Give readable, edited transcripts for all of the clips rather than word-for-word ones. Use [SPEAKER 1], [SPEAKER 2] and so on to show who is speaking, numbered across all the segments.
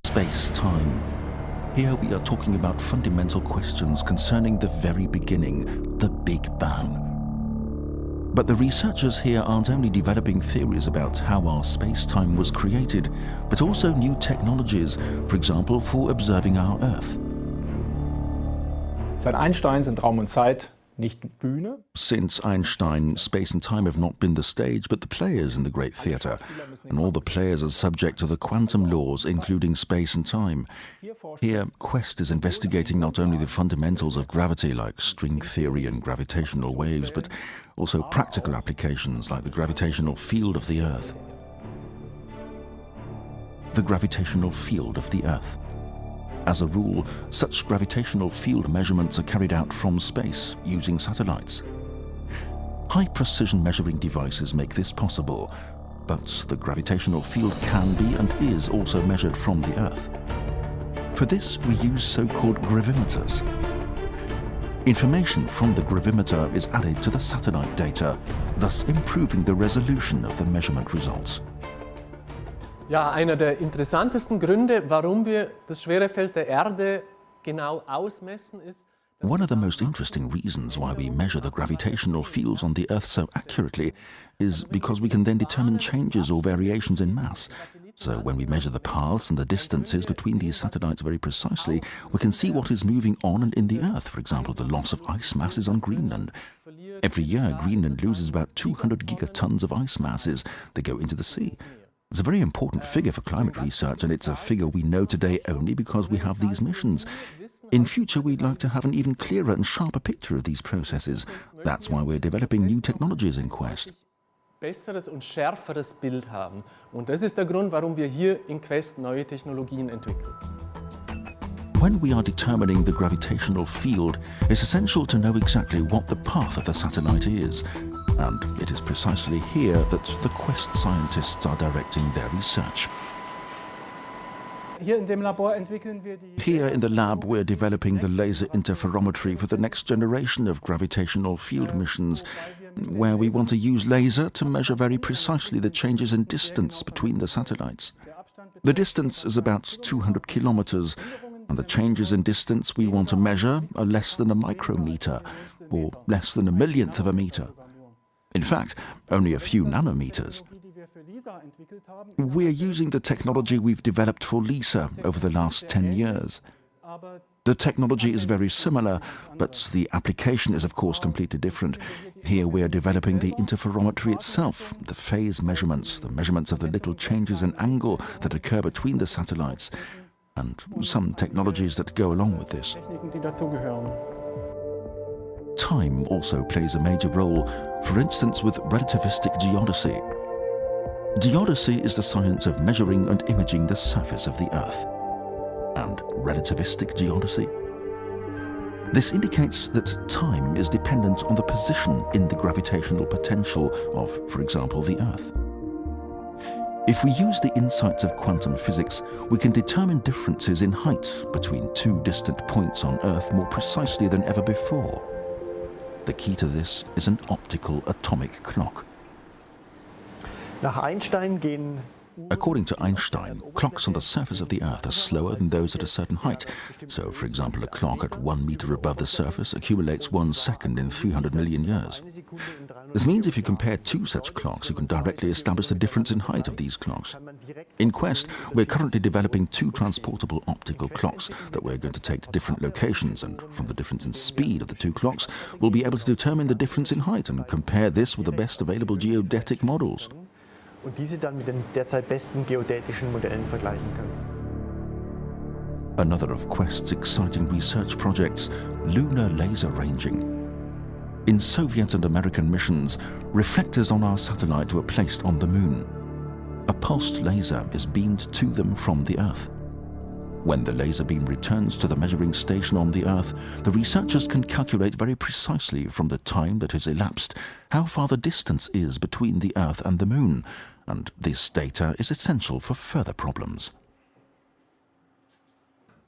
[SPEAKER 1] Space-time. Here we are talking about fundamental questions concerning the very beginning, the Big Bang. But the researchers here aren't only developing theories about how our space-time was created, but also new technologies, for example, for observing our Earth.
[SPEAKER 2] Seit Einstein sind Raum und Zeit nicht Bühne.
[SPEAKER 1] Since Einstein, space and time have not been the stage, but the players in the great theatre. And all the players are subject to the quantum laws, including space and time. Here, Quest is investigating not only the fundamentals of gravity, like string theory and gravitational waves, but also practical applications, like the gravitational field of the Earth. The gravitational field of the Earth. As a rule, such gravitational field measurements are carried out from space using satellites. High-precision measuring devices make this possible, but the gravitational field can be and is also measured from the Earth. For this, we use so-called gravimeters. Information from the gravimeter is added to the satellite data, thus improving the resolution of the measurement results.
[SPEAKER 3] Ja, einer der interessantesten Gründe, warum wir das Schwerefeld der Erde genau ausmessen, ist,
[SPEAKER 1] one of the most interesting reasons why we measure the gravitational fields on the Earth so accurately is because we can then determine changes or variations in mass. So when we measure the paths and the distances between these satellites very precisely, we can see what is moving on and in the Earth, for example, the loss of ice masses on Greenland. Every year, Greenland loses about 200 gigatons of ice masses that go into the sea. It's a very important figure for climate research, and it's a figure we know today only because we have these missions. In future, we'd like to have an even clearer and sharper picture of these processes. That's why we're developing new technologies in Quest.
[SPEAKER 3] Besseres und schärferes Bild haben. Und das ist der Grund, warum wir hier in Quest neue Technologien entwickeln.
[SPEAKER 1] When we are determining the gravitational field, it's essential to know exactly what the path of the satellite is. And it is precisely here that the Quest scientists are directing their research. Here in the lab, we're developing the laser interferometry for the next generation of gravitational field missions, where we want to use laser to measure very precisely the changes in distance between the satellites. The distance is about 200 kilometers, and the changes in distance we want to measure are less than a micrometer, or less than a millionth of a meter. In fact, only a few nanometers. We're using the technology we've developed for LISA over the last 10 years. The technology is very similar, but the application is of course completely different. Here we're developing the interferometry itself, the phase measurements, the measurements of the little changes in angle that occur between the satellites, and some technologies that go along with this. Time also plays a major role, for instance with relativistic geodesy. Geodesy is the science of measuring and imaging the surface of the Earth. And relativistic geodesy? This indicates that time is dependent on the position in the gravitational potential of, for example, the Earth. If we use the insights of quantum physics, we can determine differences in height between two distant points on Earth more precisely than ever before. The key to this is an optical atomic clock. According to Einstein, clocks on the surface of the Earth are slower than those at a certain height. So, for example, a clock at 1 meter above the surface accumulates 1 second in 300 million years. This means if you compare two such clocks, you can directly establish the difference in height of these clocks. In Quest, we're currently developing two transportable optical clocks that we're going to take to different locations, and from the difference in speed of the two clocks, we'll be able to determine the difference in height and compare this with the best available geodetic models.
[SPEAKER 4] Und diese dann mit den derzeit besten geodätischen Modellen vergleichen können.
[SPEAKER 1] Another of Quest's exciting research projects, lunar laser ranging. In Soviet and American missions, reflectors on our satellite were placed on the Moon. A pulsed laser is beamed to them from the Earth. When the laser beam returns to the measuring station on the Earth, the researchers can calculate very precisely from the time that has elapsed how far the distance is between the Earth and the Moon, and this data is essential for further problems.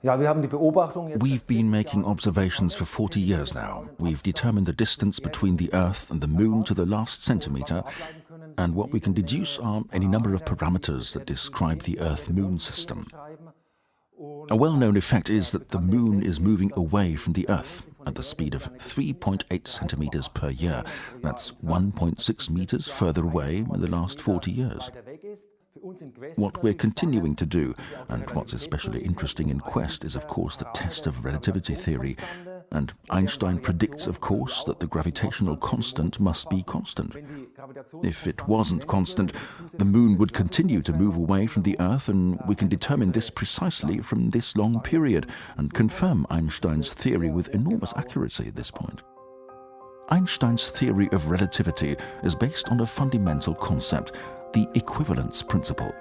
[SPEAKER 1] We've been making observations for 40 years now. We've determined the distance between the Earth and the Moon to the last centimeter, and what we can deduce are any number of parameters that describe the Earth-Moon system. A well-known effect is that the Moon is moving away from the Earth at the speed of 3.8 centimeters per year. That's 1.6 meters further away in the last 40 years. What we're continuing to do, and what's especially interesting in Quest, is of course the test of relativity theory. And Einstein predicts, of course, that the gravitational constant must be constant. If it wasn't constant, the Moon would continue to move away from the Earth, and we can determine this precisely from this long period and confirm Einstein's theory with enormous accuracy at this point. Einstein's theory of relativity is based on a fundamental concept, the equivalence principle.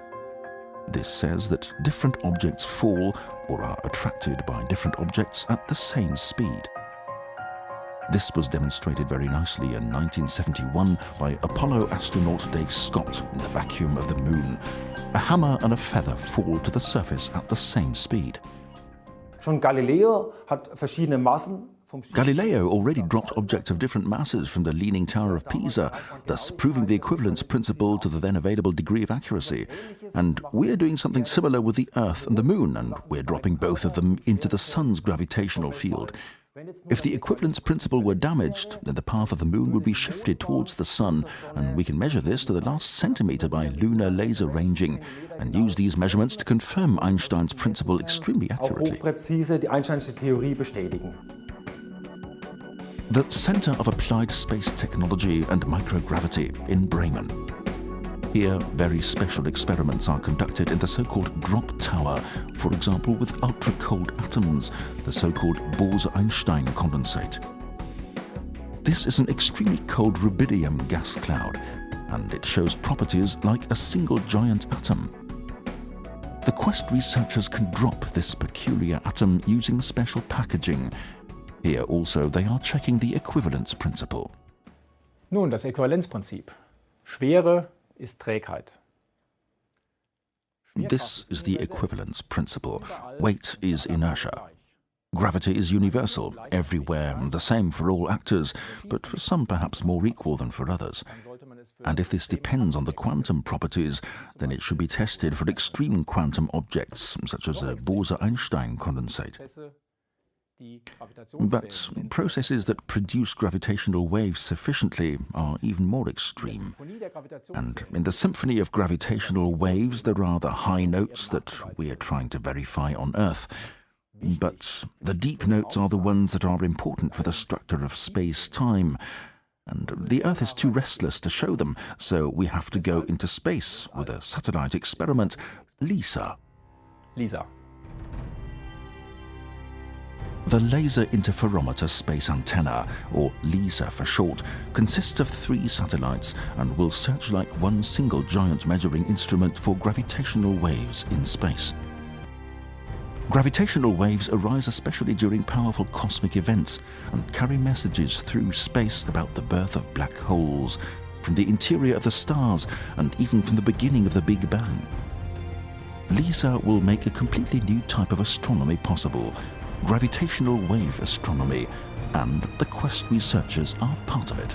[SPEAKER 1] This says that different objects fall or are attracted by different objects at the same speed. This was demonstrated very nicely in 1971 by Apollo astronaut Dave Scott in the vacuum of the Moon. A hammer and a feather fall to the surface at the same speed.
[SPEAKER 5] Schon Galileo hat verschiedene Massen.
[SPEAKER 1] Galileo already dropped objects of different masses from the Leaning Tower of Pisa, thus proving the equivalence principle to the then available degree of accuracy. And we're doing something similar with the Earth and the Moon, and we're dropping both of them into the Sun's gravitational field. If the equivalence principle were damaged, then the path of the Moon would be shifted towards the Sun, and we can measure this to the last centimeter by lunar laser ranging, and use these measurements to confirm Einstein's principle extremely accurately.
[SPEAKER 5] Hochpräzise die Einsteinsche Theorie bestätigen.
[SPEAKER 1] The Center of Applied Space Technology and Microgravity in Bremen. Here, very special experiments are conducted in the so-called drop tower, for example with ultra-cold atoms, the so-called Bose-Einstein condensate. This is an extremely cold rubidium gas cloud, and it shows properties like a single giant atom. The Quest researchers can drop this peculiar atom using special packaging. Here also they are checking the equivalence principle.
[SPEAKER 2] Nun, das Äquivalenzprinzip. Schwere ist Trägheit.
[SPEAKER 1] This is the equivalence principle. Weight is inertia. Gravity is universal, everywhere, the same for all actors, but for some perhaps more equal than for others. And if this depends on the quantum properties, then it should be tested for extreme quantum objects, such as a Bose-Einstein condensate. But processes that produce gravitational waves sufficiently are even more extreme. And in the symphony of gravitational waves, there are the high notes that we are trying to verify on Earth. But the deep notes are the ones that are important for the structure of space-time. And the Earth is too restless to show them, so we have to go into space with a satellite experiment, LISA.
[SPEAKER 2] LISA.
[SPEAKER 1] The Laser Interferometer Space Antenna, or LISA for short, consists of 3 satellites and will search like one single giant measuring instrument for gravitational waves in space. Gravitational waves arise especially during powerful cosmic events and carry messages through space about the birth of black holes, from the interior of the stars, and even from the beginning of the Big Bang. LISA will make a completely new type of astronomy possible, gravitational wave astronomy, and the Quest researchers are part of it.